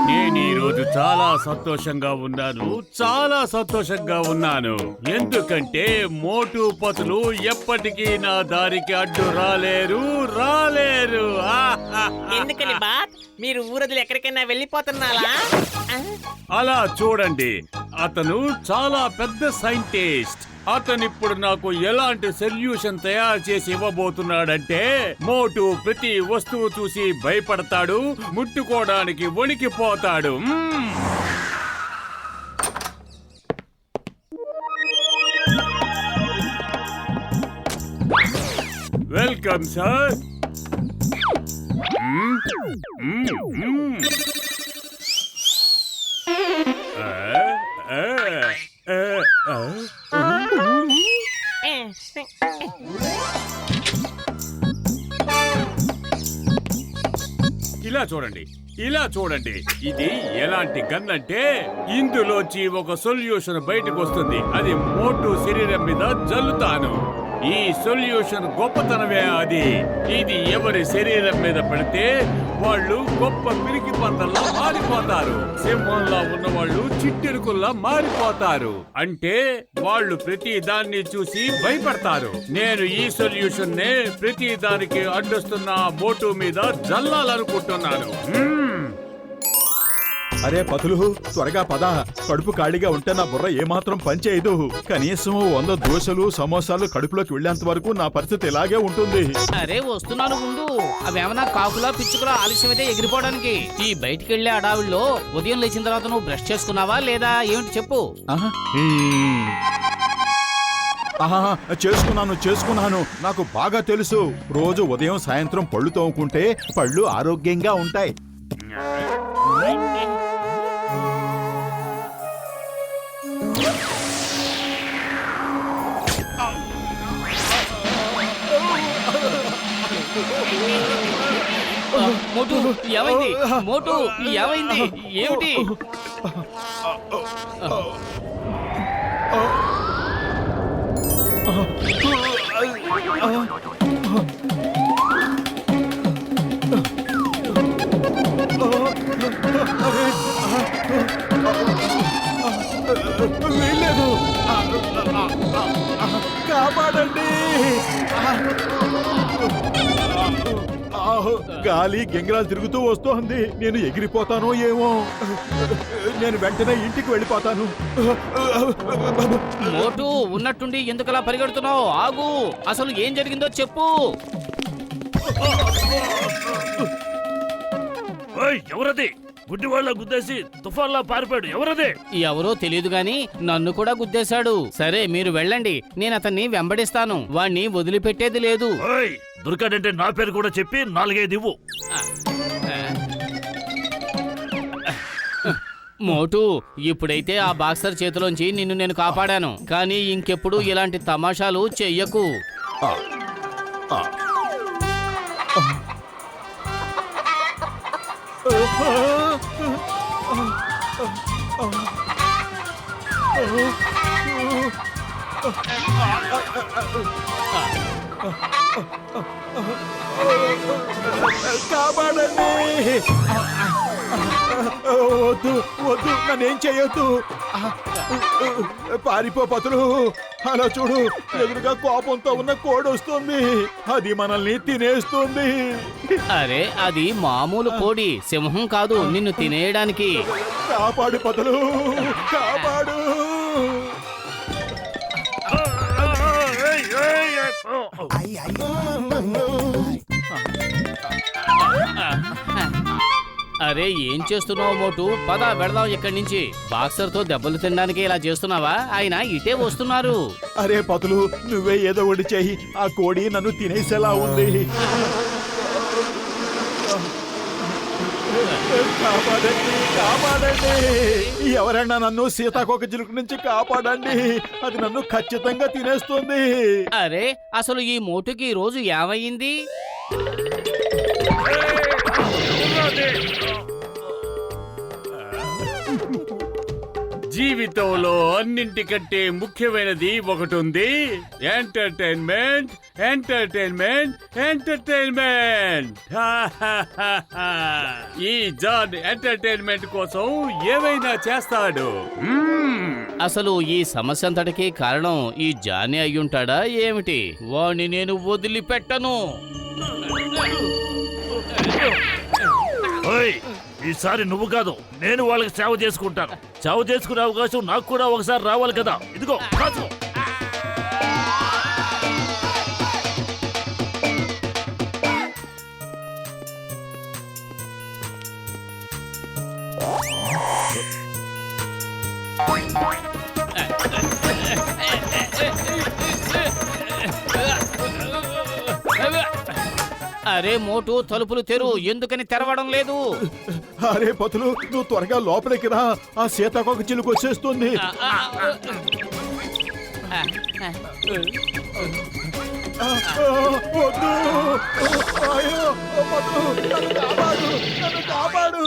నేను ఈ రోజు చాలా సంతోషంగా ఉన్నాను ఎందుకంటే మోటు పతులు ఎప్పటికీ నా దారికి అడ్డు రాలేరు. ఎందుకని బాత్ మీరు ఊరదులు ఎక్కడికైనా వెళ్ళిపోతున్నారా? అలా చూడండి, అతను చాలా పెద్ద సైంటిస్ట్. అతనిప్పుడు నాకు ఎలాంటి సొల్యూషన్ తయారు చేసి ఇవ్వబోతున్నాడంటే మోటు ప్రతి వస్తువు చూసి భయపడతాడు, ముట్టుకోవడానికి వణికిపోతాడు. Welcome sir. ఇలా చూడండి ఇది ఎలాంటి గన్ అంటే ఇందులోంచి ఒక సొల్యూషన్ బయటకు వస్తుంది. అది మోటు శరీరం మీద జల్లుతాను. ఈ సొల్యూషన్ గొప్పతనమే అది. ఇది ఎవరి శరీరం మీద పడితే వాళ్ళు గొప్ప పిరికి పందల్లా మారిపోతారు. సింహంలా ఉన్న వాళ్ళు చిట్టెరుకుల్లా మారిపోతారు. అంటే వాళ్ళు ప్రతి దాన్ని చూసి భయపడతారు. నేను ఈ సొల్యూషన్ నే ప్రతి దానికి అడ్డొస్తున్న మోటు మీద జల్లాలనుకుంటున్నాను. అరే పతులు, త్వరగా పద. కడుపు ఖాళీగా ఉంటే నా బుర్ర ఏమాత్రం పనిచేయదు. కనీసం 100 దోశలు సమోసాలు కడుపులోకి వెళ్లేంత వరకు నా పరిస్థితి ఇలాగే ఉంటుంది. అరే వస్తున్నాను ముందు. అవేమన్నా కాకులా పిచ్చుకులా ఆలస్యమైతే ఎగిరిపోవడానికి. ఈ బయటికి వెళ్లే అడావిల్లో ఉదయం లేచిన తర్వాత నువ్వు బ్రష్ చేసుకున్నావా లేదా ఏమిటి చెప్పు. చేసుకున్నాను. నాకు బాగా తెలుసు. రోజు ఉదయం సాయంత్రం పళ్ళు తోముకుంటే పళ్ళు ఆరోగ్యంగా ఉంటాయి. మోటు ఏమైంది? మోటు ఏమైంది? ఏమిటి? వీల్లేదు. కాపాడండి. గాలి గింగిరాలు తిరుగుతూ వస్తోంది. నేను ఎగిరిపోతానో ఏమో. నేను వెంటనే ఇంటికి వెళ్ళిపోతాను. మోటు ఉన్నట్టుండి ఎందుకలా పరిగెడుతున్నావు? ఆగు, అసలు ఏం జరిగిందో చెప్పు. ఎవరది? గుడ్డివాళ్ళ గుద్దేసి తుఫాన్లా పారిపోయాడు. ఎవరదే? ఎవరో తెలియదు గాని నన్ను కూడా గుద్దేశాడు. సరే మీరు వెళ్ళండి, నేను అతన్ని వెంబడిస్తాను. వాణ్ణి వదిలిపెట్టేది లేదు. దొరికాడంటే నా పేరు కూడా చెప్పి 4-5 ఇవ్వు. మోటు, ఇప్పుడైతే ఆ బాక్సర్ చేతిలోంచి నిన్ను నేను కాపాడాను. కానీ ఇంకెప్పుడు ఇలాంటి తమాషాలు చెయ్యకు. కాపాడండి. వద్దు వద్దు, నన్నేం చేయొద్దు. పారిపో పతులు. అలా చూడు, ఎదురుగా కోపంతో ఉన్న కోడి వస్తుంది. అది మనల్ని తినేస్తుంది. అరే అది మామూలు కోడి, సింహం కాదు నిన్ను తినేయడానికి. కాపాడు పతులు, కాపాడు. అరే ఏం చేస్తున్నావు మోటు? పద వెళదాం ఇక్కడి నుంచి. బాక్సర్ తో దెబ్బలు తినడానికి ఇలా చేస్తున్నావా? ఆయన ఇటే వస్తున్నారు. అరే పతులు, నువ్వే ఏదో ఒకటి చెయ్యి. ఆ కోడి నన్ను తినేసేలా ఉంది. కాపాడండి, కాపాడండి. ఎవరైనా నన్ను సీతాకోక చిలుక నుంచి కాపాడండి. అది నన్ను ఖచ్చితంగా తినేస్తుంది. అరే అసలు ఈ మోటుకి ఈ రోజు ఏమయ్యింది? జీవితంలో అన్నింటికంటే ముఖ్యమైనది ఒకటి ఉంది. Entertainment, entertainment, entertainment. ఈ జాన్ ఎంటర్టైన్మెంట్ కోసం ఏమైనా చేస్తాడు. అసలు ఈ సమస్య అంతటికీ కారణం ఈ జానీ అయ్యుంటాడా ఏమిటి? వాణ్ణి నేను వదిలిపెట్టను. ఓయ్, ఈసారి నువ్వు కాదు, నేను వాళ్ళకి సేవ చేసుకుంటాను. సేవ చేసుకునే అవకాశం నాకు కూడా ఒకసారి రావాలి కదా. ఇదిగో కాదు. అరే మోటు, తలుపులు తెరు. ఎందుకని తెరవడం లేదు? అరే పతులు, నువ్వు త్వరగా లోపలికి రా. ఆ సీతాకోక చిలుక వచ్చేస్తుంది. వద్దు. అయ్యో, పతులు, నన్ను కాపాడు, నన్ను కాపాడు,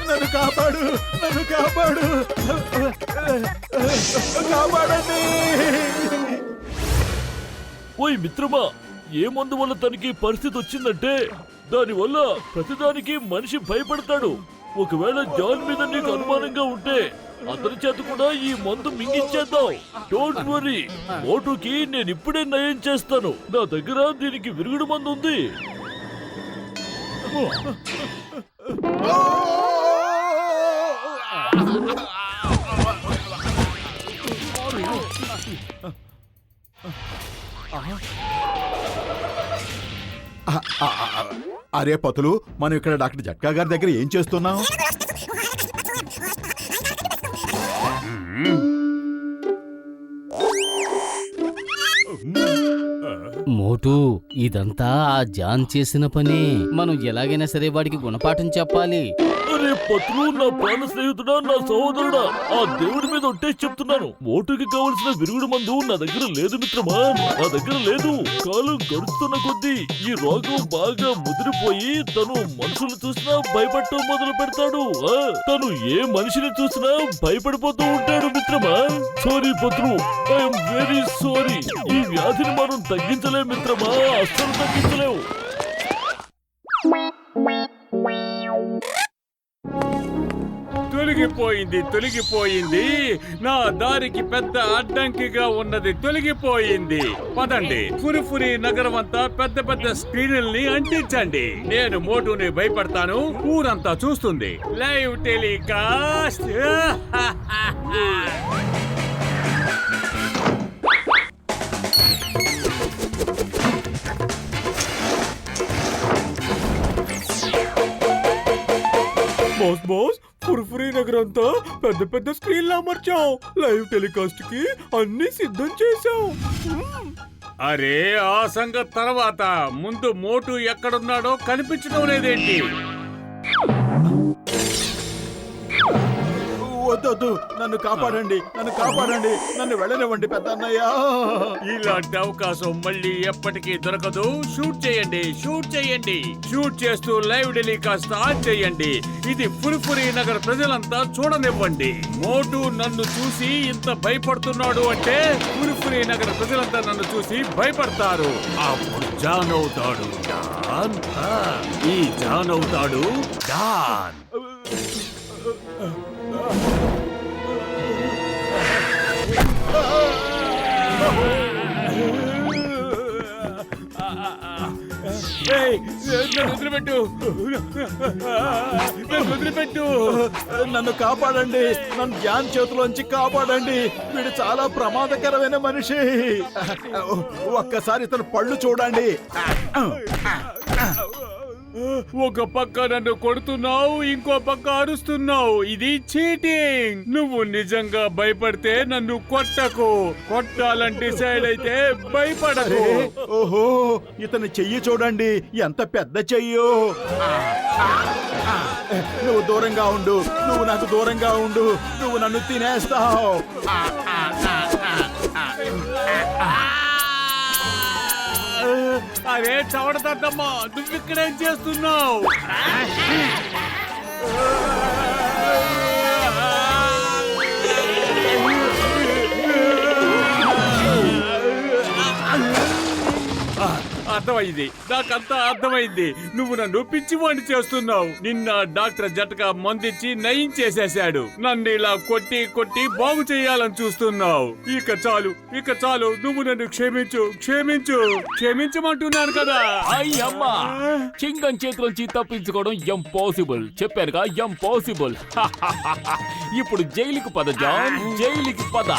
నన్ను కాపాడు, నన్ను కాపాడు, కాపాడండి. ఓయ్ మిత్రమా, ఏ మందు వల్ల తనకి పరిస్థితి వచ్చిందంటే దానివల్ల ప్రతిదానికి మనిషి భయపడతాడు. ఒకవేళ జాన్ మీద నీకు అనుమానంగా ఉంటే అతని చేత కూడా ఈ మందు మింగించేద్దాం. డోంట్ వరీ, మోటుకి నేను ఇప్పుడే నయం చేస్తాను. నా దగ్గర దీనికి విరుగుడు మందు ఉంది. అరే పతులు, మనం ఇక్కడ డాక్టర్ జట్కా గారి దగ్గర ఏం చేస్తున్నాం? మోటు, ఇదంతా ఆ జాన్ చేసిన పని. మనం ఎలాగైనా సరే వాడికి గుణపాఠం చెప్పాలి. అరే పత్రు, నా ప్రాణ స్నేహితుడా, నా సహోదరుడా, ఆ దేవుడి మీద ఒట్టేసి చెప్తున్నాను, మోటుకి కావలసిన విరుగుడు మందు నా దగ్గర లేదు మిత్రమా, నా దగ్గర లేదు. కాలం గడుస్తున్న కొద్దీ ఈ రోగం బాగా ముదిరిపోయి తను మనుషులు చూసినా భయపడటం మొదలు పెడతాడు. తను ఏ మనిషిని చూసినా భయపడిపోతూ ఉంటాడు మిత్రమా. సారీ పత్రు, ఐఎమ్ వెరీ సారీ. ఈ వ్యాధిని మనం తగ్గించలేం మిత్రమా, అస్సలు తగ్గించలేవు. తొలగిపోయింది, తొలగిపోయింది. నా దారికి పెద్ద అడ్డంకిగా ఉన్నది తొలగిపోయింది. పదండి, ఫురిఫురి నగరం అంతా పెద్ద పెద్ద స్క్రీన్లని అంటించండి. నేను మోటుని భయపడతాను, ఊరంతా చూస్తుంది. Live telecast. బాస్ బాస్, ఫుర్ఫురి నగరంతా పెద్ద పెద్ద స్క్రీన్లు అమర్చాం. లైవ్ టెలికాస్ట్ కి అన్ని సిద్ధం చేశాం. అరే, ఆ సంగతి తర్వాత ముందు మోటు ఎక్కడున్నాడో కనిపించడం లేదేంటి? వద్దొద్దు, నన్ను కాపాడండి, నన్ను కాపాడండి, నన్ను వెళ్ళనివ్వండి పెద్ద అన్నయ్య. ఇలాంటి అవకాశం మళ్ళీ ఎప్పటికీ దొరకదు. షూట్ చేయండి, షూట్ చేయండి, షూట్ చేస్తూ లైవ్ టెలికాస్ట్ ఆన్ చేయండి. ఇది ఫురిఫురి నగర్ ప్రజలంతా చూడనివ్వండి. మోటు నన్ను చూసి ఇంత భయపడుతున్నాడు అంటే ఫురిఫురి నగర్ ప్రజలంతా నన్ను చూసి భయపడతారు. అప్పుడు జాన్ అవుతాడు డాన్. ఈ జాన్ అవుతాడు డాన్. వదిలిపెట్టు, వదిలిపెట్టు. నన్ను కాపాడండి, నన్ను ధ్యాన్ చేతిలోంచి కాపాడండి. వీడు చాలా ప్రమాదకరమైన మనిషి. ఒక్కసారి ఇతను పళ్ళు చూడండి. ఒక పక్క నన్ను కొడుతున్నావు, ఇంకో పక్క అరుస్తున్నావు. ఇది చీటింగ్. నువ్వు నిజంగా భయపడితే నన్ను కొట్టకు. కొట్టాలని డిసైడ్ అయితే భయపడకు. ఓహో, ఇతని చెయ్యి చూడండి, ఎంత పెద్ద చెయ్యో. నువ్వు దూరంగా ఉండు, నువ్వు నాకు దూరంగా ఉండు, నువ్వు నన్ను తినేస్తావు. అరే చవడతమ్మా, నువ్వు ఇక్కడేం చేస్తున్నావు? అర్థమైంది, నాకంతా అర్థమైంది. నువ్వు నన్ను పిచ్చివాణ్ణి చేస్తున్నావు. నిన్న డాక్టర్ జటకా మందిచ్చి నయం చేసేశాడు. నన్ను ఇలా కొట్టి కొట్టి బాగు చేయాలని చూస్తున్నావు. ఇక చాలు, నువ్వు నన్ను క్షమించమంటున్నాను కదా. అయ్యమ్మా చింగం చేతిలోంచి తప్పించుకోవడం ఇంపాసిబుల్. చెప్పానుగా ఇంపాసిబుల్. ఇప్పుడు జైలుకి పద జాన్, జైలుకి పద.